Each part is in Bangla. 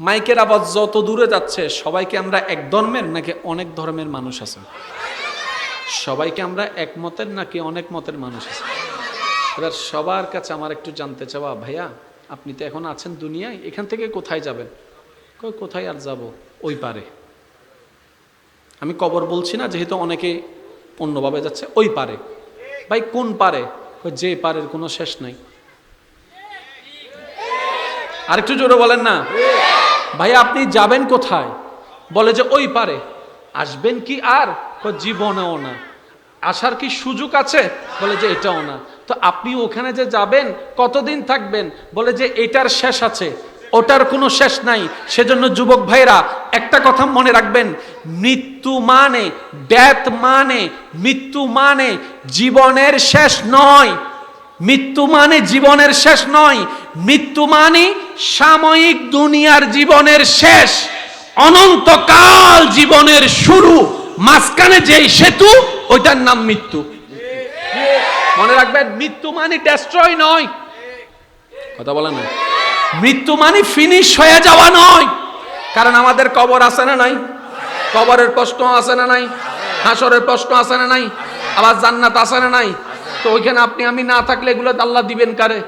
মাইকের আওয়াজ যত দূরে যাচ্ছে, সবাইকে আমরা এক ধর্মের নাকি অনেক ধর্মের মানুষ আছে? সবাইকে আমরা একমতের নাকি অনেক মতের মানুষ আছে? এবার সবার কাছে আমার একটু জানতে চাওয়া, ভাইয়া আপনি তো এখন আছেন দুনিয়ায়, এখান থেকে কোথায় যাবেন? কোথায় আর যাব, ওই পারে। আমি কবর বলছি না, যেহেতু অনেকে অন্যভাবে যাচ্ছে, ওই পারে। ভাই কোন পারে? যে পারের কোনো শেষ নাই। আরেকটু জোরে বলেন না। ভাই আপনি যাবেন কোথায়? বলে যে ওই পারে। আসবেন কি আর? জীবনেও না। আসার কি সুযোগ আছে? বলে যে এটাও না। তো আপনি ওখানে যে যাবেন কতদিন থাকবেন? বলে যে এটার শেষ আছে, ওটার কোনো শেষ নাই। সেজন্য যুবক ভাইরা একটা কথা মনে রাখবেন, মৃত্যু মানে, ডেথ মানে, মৃত্যু মানে জীবনের শেষ নয়। মৃত্যু মানে জীবনের শেষ নয়। মৃত্যু মানে সাময়িক দুনিয়ার জীবনের শেষ, অনন্তকাল জীবনের শুরু। মাঝখানে যেই সেতু, ওইটার নাম মৃত্যু। মনে রাখবেন, মৃত্যু মানে ডেস্ট্রয় নয়। কথা বলে না। মৃত্যু মানে ফিনিশ হয়ে যাওয়া নয়। কারণ আমাদের কবর আছে না নাই? কবরের প্রশ্ন আছে না নাই? হাসরের প্রশ্ন আছে না নাই? আবার জান্নাত আছে না নাই? তো ওইখানে আপনি আমি না থাকলে এগুলো আল্লাহ দিবেন কারে?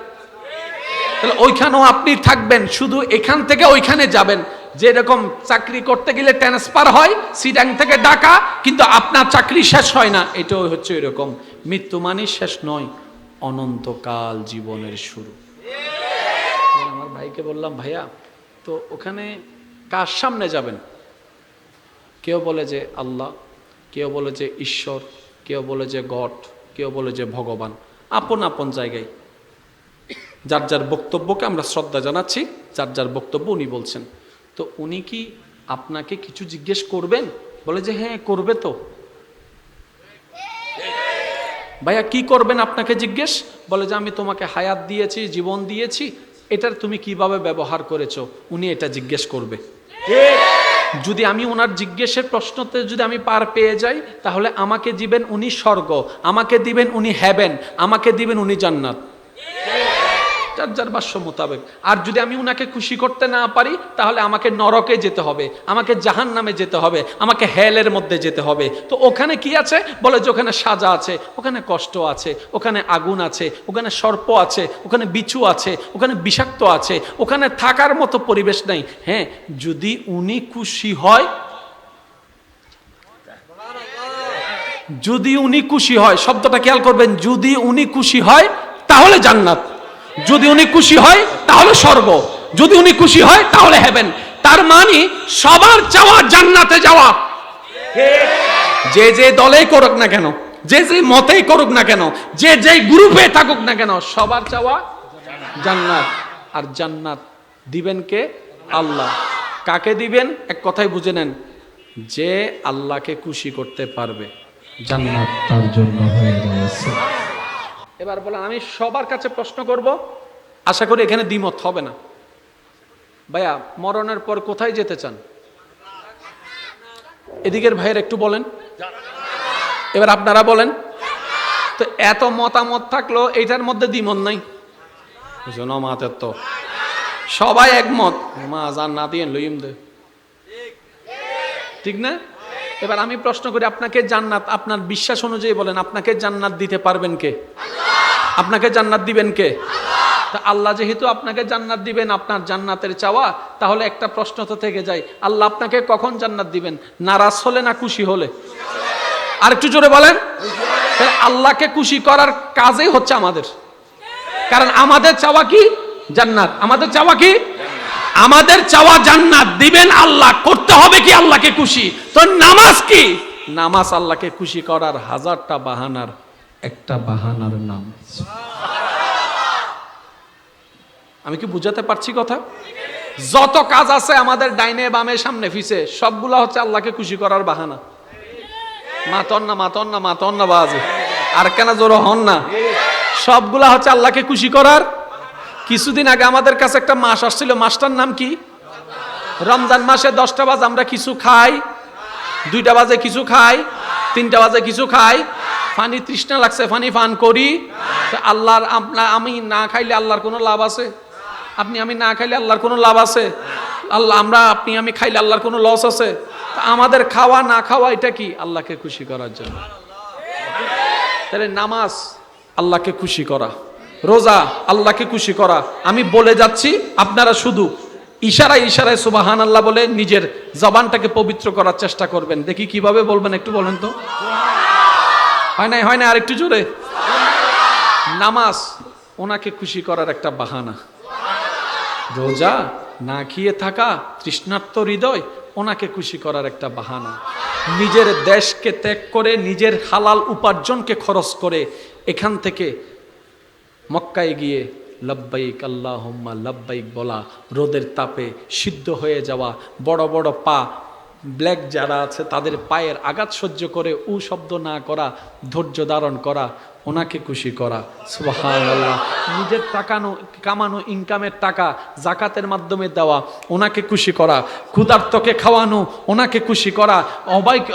তাহলে ওইখানেও আপনি থাকবেন, শুধু এখান থেকে ওইখানে যাবেন। যেরকম চাকরি করতে গেলে ট্রান্সফার হয় সিটাং থেকে ঢাকা, কিন্তু আপনার চাকরি শেষ হয় না, এটাও হচ্ছে এরকম। মৃত্যু মানে শেষ নয়, অনন্তকাল জীবনের শুরু। আমার ভাইকে বললাম, ভাইয়া তো ওখানে কার সামনে যাবেন? কেউ বলে যে আল্লাহ, কেউ বলে যে ঈশ্বর, কেউ বলে যে গড, কেউ বলে যে ভগবান। আপন আপন জায়গায় যার যার বক্তব্যকে আমরা শ্রদ্ধা জানাচ্ছি, যার যার বক্তব্য উনি বলছেন। তো উনি কি আপনাকে কিছু জিজ্ঞেস করবেন? বলে যে হ্যাঁ করবে। তো ভাইয়া কি করবেন আপনাকে জিজ্ঞেস? বলে যে আমি তোমাকে হায়াত দিয়েছি, জীবন দিয়েছি, এটার তুমি কিভাবে ব্যবহার করেছো, উনি এটা জিজ্ঞেস করবে। যদি আমি ওনার জিজ্ঞেসের প্রশ্নতে যদি আমি পার পেয়ে যাই, তাহলে আমাকে দিবেন উনি স্বর্গ, আমাকে দিবেন উনি হেভেন, আমাকে দিবেন উনি জান্নাত, যার যার ভাষ্য মোতাবেক। আর যদি আমি উনাকে খুশি করতে না পারি, তাহলে আমাকে নরকে যেতে হবে, আমাকে জাহান্নামে যেতে হবে, আমাকে হেলের মধ্যে যেতে হবে। তো ওখানে কি আছে? বলে যে ওখানে সাজা আছে, ওখানে কষ্ট আছে, ওখানে আগুন আছে, ওখানে সর্প আছে, ওখানে বিছু আছে, ওখানে বিষাক্ত আছে, ওখানে থাকার মতো পরিবেশ নাই। হ্যাঁ, যদি উনি খুশি হয়, যদি উনি খুশি হয়, শব্দটা খেয়াল করবেন, যদি উনি খুশি হয় তাহলে জান্নাত, যদি উনি খুশি হয় তাহলে স্বর্গ, যদি উনি খুশি হয় তাহলে হেভেন। তার মানে সবার চাওয়া জান্নাতে যাওয়া। যে যে দলেই করুক না কেন, যে যে মতেই করুক না কেন, যে যে গ্রুপে থাকুক না কেন, সবার চাওয়া জান্নাত। আর জান্নাত দিবেন কে? আল্লাহ। কাকে দিবেন? এক কথায় বুঝে নেন, যে আল্লাহকে খুশি করতে পারবে, জান্নাত তার জন্য হয়ে যাচ্ছে। এবার বলেন, আমি সবার কাছে প্রশ্ন করব, আশা করি এখানে দ্বিমত হবে না। ভাইয়া মরণের পর কোথায় যেতে চান? এদিকের ভাইয়ের একটু বলেন, এবার আপনারা বলেন। তো এত মতামত থাকলো, এইটার মধ্যে দ্বিমত নাই। জনমাতের তো সবাই একমত, মা জান্নাত লইম দে, ঠিক না? এবার আমি প্রশ্ন করি, আপনাকে জান্নাত, আপনার বিশ্বাস অনুযায়ী বলেন, আপনাকে জান্নাত দিতে পারবেন কে? আপনাকে জান্নাত দিবেন কে? তা আল্লাহ যেহেতু আপনাকে জান্নাত দিবেন, আপনার জান্নাতের চাওয়া, তাহলে একটা প্রশ্ন তো থেকে যায়, আল্লাহ আপনাকে কখন জান্নাত দিবেন? নারাজ হলে না খুশি হলে? আর একটু জোরে বলেন। আল্লাহকে খুশি করার কাজই হচ্ছে আমাদের, কারণ আমাদের চাওয়া কি? জান্নাত। আমাদের চাওয়া কি? আমাদের চাওয়া জান্নাত। দিবেন আল্লাহ, করতে হবে কি? আল্লাহকে খুশি। তো নামাজ কি? নামাজ আল্লাহকে খুশি করার হাজারটা বাহানার একটা বাহানার নাম। আমি কি বুঝাতে পারছি কথা? যত কাজ আছে আমাদের ডাইনে বামে সামনে পিছে, সবগুলা হচ্ছে আল্লাহকে খুশি করার বাহানা। মাতন না মাতন না মাতন না বাজে আর কেন জোর হন না, সবগুলা হচ্ছে আল্লাহকে খুশি করার। কিছুদিন আগে আমাদের কাছে একটা মাস আসছিল, মাসটার নাম কি? রমজান মাসে 10টা বাজে আমরা কিছু খাই, 2টা বাজে কিছু খাই, 3টা বাজে কিছু খাই, পানি তৃষ্ণা লাগছে, পানি পান করি। আল্লাহর আমি না খাইলে আল্লাহর কোনো লাভ আছে? আপনি আমি না খাইলে আল্লাহর কোনো লাভ আছে? আল্লাহ আমরা আপনি আমি খাইলে আল্লাহর কোনো লস আছে? আমাদের খাওয়া না খাওয়া এটা কি আল্লাহকে খুশি করার জন্য। তাহলে নামাজ আল্লাহকে খুশি করা, রোজা আল্লাহকে খুশি করা। আমি বলে যাচ্ছি, আপনারা শুধু ইশারায় ইশারায় সুবহানাল্লাহ বলে নিজের জবানটাকে পবিত্র করার চেষ্টা করবেন। দেখি কিভাবে বলবেন, একটু বলেন তো। হয় না আর একটু জোরে। নামাজ ওনাকে খুশি করার একটা বাহানা, রোজা না খেয়ে থাকা তৃষ্ণার্ত হৃদয় ওনাকে খুশি করার একটা বাহানা। নিজের দেশকে ত্যাগ করে নিজের হালাল উপার্জনকে খরচ করে এখান থেকে মক্কায় গিয়ে লব্বাইক আল্লাহুম্মা লব্বাইক বলা, রোদের তাপে সিদ্ধ হয়ে যাওয়া, বড় বড় পা ব্ল্যাক যারা আছে তাদের পায়ের আঘাত সহ্য করে উ শব্দ না করা, ধৈর্য ধারণ করা, ওনাকে খুশি করা। সুবহানাল্লাহ। নিজের কামানো ইনকামের টাকা জাকাতের মাধ্যমে দেওয়া, ওনাকে খুশি করা। ক্ষুধার্তকে খাওয়ানো, ওনাকে খুশি করা।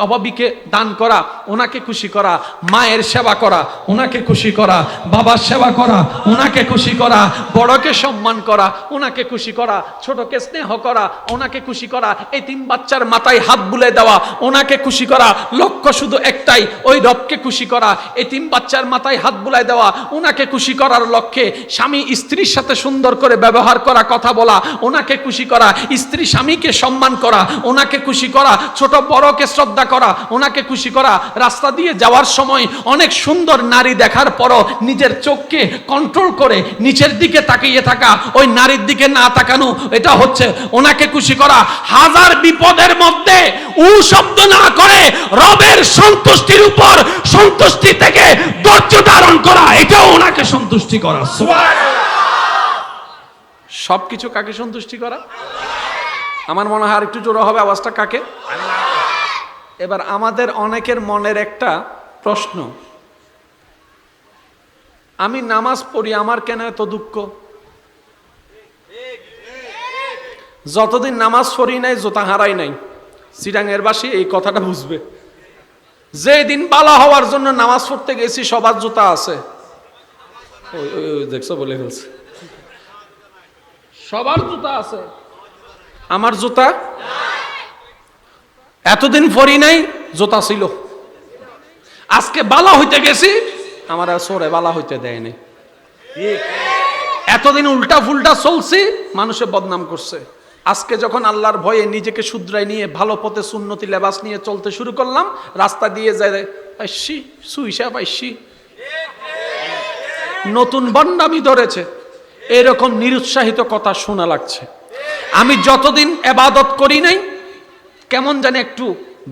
অভাবীকে দান করা, ওনাকে খুশি করা। মায়ের সেবা করা, ওনাকে খুশি করা। বাবার সেবা করা, ওনাকে খুশি করা। বড়কে সম্মান করা, ওনাকে খুশি করা। ছোটকে স্নেহ করা, ওনাকে খুশি করা। এতিম বাচ্চার মাথায় হাত বুলে দেওয়া, ওনাকে খুশি করা। লক্ষ্য শুধু একটাই, ওই রবকে খুশি করা। এতিম বাচ্চার মাথায় হাত বুলায় দেওয়া, ওনাকে খুশি করার লক্ষ্যে স্বামী স্ত্রীর সাথে সুন্দর করে ব্যবহার করা, কথা বলা, ওনাকে খুশি করা। স্ত্রী স্বামীকে সম্মান করা, ওনাকে খুশি করা। ছোট বড়কে শ্রদ্ধা করা, ওনাকে খুশি করা। রাস্তা দিয়ে যাওয়ার সময় অনেক সুন্দর নারী দেখার পরও নিজের চোখকে কন্ট্রোল করে নিচের দিকে তাকিয়ে থাকা, ওই নারীর দিকে না তাকানো, এটা হচ্ছে ওনাকে খুশি করা। হাজার বিপদের মধ্যে উ শব্দ না করে রবের সন্তুষ্টির উপর সন্তুষ্টি থেকে ধৈর্য ধারণ করা, এটাও ওনাকে সন্তুষ্টি করা। সবকিছু কাকে সন্তুষ্টি করা? আমার মনে হয় আর একটু জোরে হবে আওয়াজটা। কাকে? এবার আমাদের অনেকের মনের একটা প্রশ্ন, আমি নামাজ পড়ি, আমার কেন এত দুঃখ? যতদিন নামাজ পড়ি নাই জোতা হারাই নাই। চিটাঙের বাসী এই কথাটা বুঝবে। যেদিন বালা হওয়ার জন্য নামাজ পড়তে গেছি সবার জুতা আছে। দেখছো, বলে ফেলছে, সবার জুতা আছে, আমার জুতা এতদিন পরি নাই, জুতা ছিল। আজকে বালা হইতে গেছি, আমার আর সোরে বালা হইতে দেয় নাই। এতদিন উল্টা ফুলটা চলছি, মানুষে বদনাম করছে। আজকে যখন আল্লাহর ভয়ে নিজেকে শুধরাই নিয়ে ভালো পথে সুন্নতি লেবাস নিয়ে চলতে শুরু করলাম, রাস্তা দিয়ে যায় আইসি সুইসা পাইসি, নতুন বন্ডামি ধরেছে, এরকম নিরুৎসাহিত কথা শোনা লাগছে। আমি যতদিন ইবাদত করি নাই কেমন জানি একটু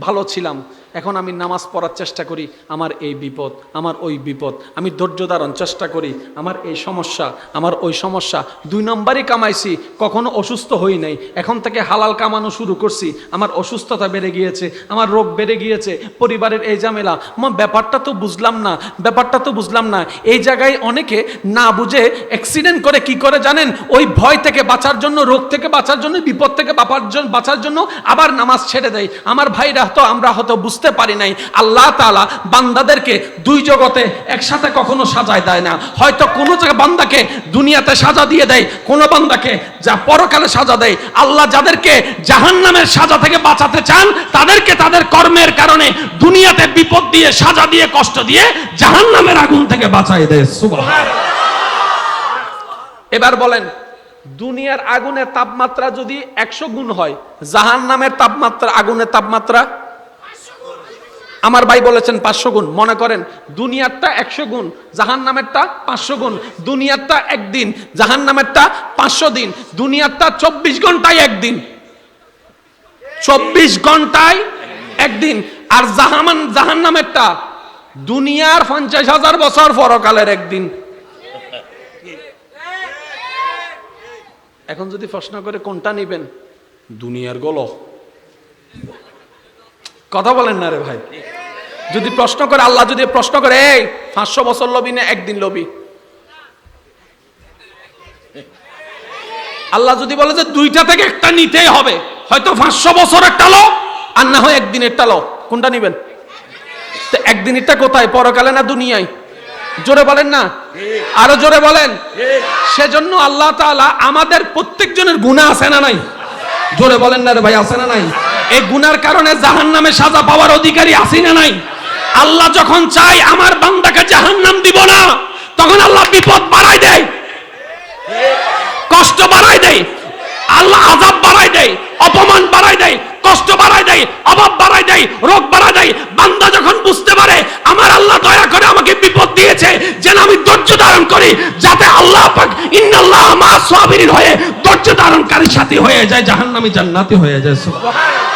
ভালো ছিলাম, এখন আমি নামাজ পড়ার চেষ্টা করি, আমার এই বিপদ, আমার ওই বিপদ, আমি ধৈর্য ধারণ চেষ্টা করি, আমার এই সমস্যা, আমার ওই সমস্যা। 2 নম্বরই কামাইছি, কখনো অসুস্থ হই নাই, এখন থেকে হালাল কামানো শুরু করছি, আমার অসুস্থতা বেড়ে গিয়েছে, আমার রোগ বেড়ে গিয়েছে, পরিবারের এই ঝামেলা। ব্যাপারটা তো বুঝলাম না। এই জায়গায় অনেকে না বুঝে অ্যাক্সিডেন্ট করে কি করে জানেন? ওই ভয় থেকে বাঁচার জন্য, রোগ থেকে বাঁচার জন্য, বিপদ থেকে বাঁচার জন্য আবার নামাজ ছেড়ে দেয়। আমার ভাইরা তো, আমরা হয়তো বুঝতে পারি নাই, আল্লাহ তাআলা বান্দাদেরকে 2 জগতে একসাথে কখনো সাজায় দেয় না। হয়তো কোনো জায়গায় বান্দাকে দুনিয়াতে সাজা দিয়ে দেয়, কোনো বান্দাকে যা পরকালে সাজা দেয়। আল্লাহ যাদেরকে জাহান্নামের সাজা থেকে বাঁচাতে চান, তাদেরকে তাদের কর্মের কারণে দুনিয়াতে বিপদ দিয়ে, সাজা দিয়ে, কষ্ট দিয়ে জাহান্নামের আগুন থেকে বাঁচায় দেয়। সুবহানাল্লাহ। এবার বলেন, দুনিয়ার আগুনের তাপমাত্রা যদি 100 গুণ হয়, জাহান্নামের তাপমাত্রা, আগুনের তাপমাত্রা, আমার ভাই বলেছেন 500 গুণ। মনে করেন দুনিয়ারটা 100 গুণ, জাহান্নামেরটা 500 গুণ। দুনিয়ারটা একদিন, জাহান্নামেরটা 500 দিন। দুনিয়ারটা 24 ঘন্টায় একদিন, 24 ঘন্টায় একদিন। আর জাহান্নামেরটা দুনিয়ার 50,000 বছর পরকালের একদিন। এখন যদি প্রশ্ন করে কোনটা নিবেন, দুনিয়ার গলো, কথা বলেন না রে ভাই। যদি প্রশ্ন করে, আল্লাহ যদি প্রশ্ন করে, এই 500 বছর লবি না একদিন লবি? আল্লাহ যদি বলে যে 2টা থেকে একটা নিতেই হবে, হয়তো 500 বছর একটা লো, আর না হয় একদিন একটা লো, কোনটা নিবেন? তো একদিনেরটা কোথায়, পরকালে না দুনিয়ায়? জোরে বলেন না, আরো জোরে বলেন। সেজন্য আল্লাহ তাআলা আমাদের প্রত্যেকজনের গুনাহ আছে না নাই? জোরে বলেন না রে ভাই, আছে না নাই? এই গুনার কারণে জাহান্নামে সাজা পাওয়ার অধিকারী আছি না নাই? আল্লাহ যখন চায় আমার বান্দাকে জাহান্নাম দিব না, তখন আল্লাহ বিপদ বাড়ায় দেয়, কষ্ট বাড়ায় দেয়, আল্লাহ আযাব বাড়ায় দেয়, অপমান বাড়ায় দেয়, কষ্ট বাড়ায় দেয়, অভাব বাড়ায় দেয়, রোগ বাড়ায় দেয়। বান্দা যখন বুঝতে পারে আমার আল্লাহ দয়া করে আমাকে বিপদ দিয়েছে, যেন আমি ধৈর্য ধারণ করি, যাতে আল্লাহ পাক ইন্নাল্লাহা মা'আস সাবিরিন হয়ে ধৈর্য ধারণকারীর সাথে হয়ে যায়, জাহান্নামী জান্নাতি হয়ে যায়। সুবহানাল্লাহ।